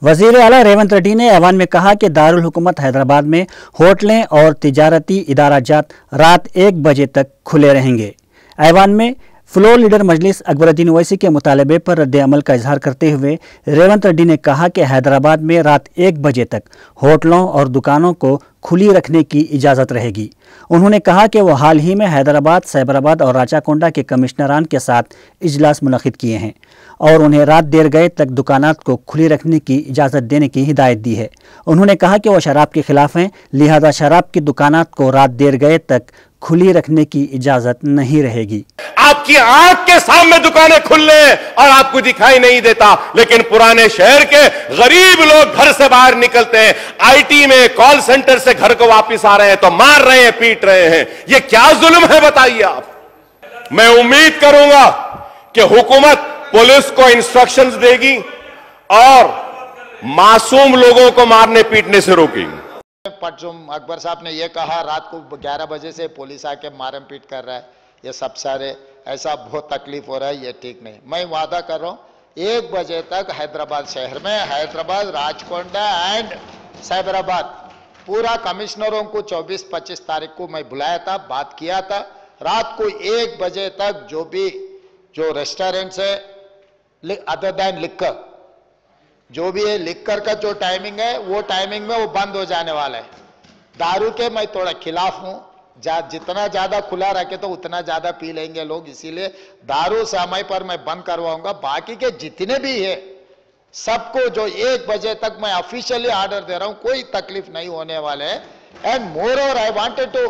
वज़ीर आला रेवंत रेड्डी ने ऐवान में कहा कि दारुल हुकूमत हैदराबाद में होटलें और तिजारती इदाराजात रात 1 बजे तक खुले रहेंगे। ऐवान में फ्लोर लीडर मजलिस अकबरुद्दीन ओवैसी के मुतालबे पर रद्द अमल का इजहार करते हुए रेवंत रेड्डी ने कहा कि हैदराबाद में रात 1 बजे तक होटलों और दुकानों को खुली रखने की इजाज़त रहेगी। उन्होंने कहा कि वो हाल ही में हैदराबाद, साइबराबाद और राचाकोंडा के कमिश्नरान के साथ इजलास मुनक़िद किए हैं और उन्हें रात देर गए तक दुकानात को खुली रखने की इजाज़त देने की हिदायत दी है। उन्होंने कहा कि वो शराब के खिलाफ हैं, लिहाजा शराब की दुकानात को रात देर गए तक खुली रखने की इजाज़त नहीं रहेगी। आपकी आंख के सामने दुकानें खुलने और आपको दिखाई नहीं देता, लेकिन पुराने शहर के गरीब लोग घर से बाहर निकलते हैं, आईटी में कॉल सेंटर से घर को वापस आ रहे हैं तो मार रहे हैं, पीट रहे हैं। ये क्या जुल्म है बताइए आप। मैं उम्मीद करूंगा कि हुकूमत पुलिस को इंस्ट्रक्शंस देगी और मासूम लोगों को मारने पीटने से रोकेगी। परचून अकबर साहब ने यह कहा रात को 11 बजे से पुलिस आके मारम पीट कर रहा है, ये सब सारे ऐसा बहुत तकलीफ हो रहा है, ये ठीक नहीं। मैं वादा कर रहा हूं 1 बजे तक हैदराबाद शहर में, हैदराबाद, राचकोंडा एंड साइबराबाद पूरा कमिश्नरों को 24-25 तारीख को मैं बुलाया था, बात किया था। रात को 1 बजे तक जो रेस्टोरेंट्स है अदर दैन लिक्कर, जो भी है लिक्कर का जो टाइमिंग है वो टाइमिंग में वो बंद हो जाने वाला है। दारू के मैं थोड़ा खिलाफ हूं, जितना ज्यादा खुला रखे तो उतना ज्यादा पी लेंगे लोग, इसीलिए दारू समय पर मैं बंद करवाऊंगा। बाकी के जितने भी है सबको जो 1 बजे तक मैं ऑफिशियली ऑर्डर दे रहा हूं, कोई तकलीफ नहीं होने वाले है। And moreover I wanted to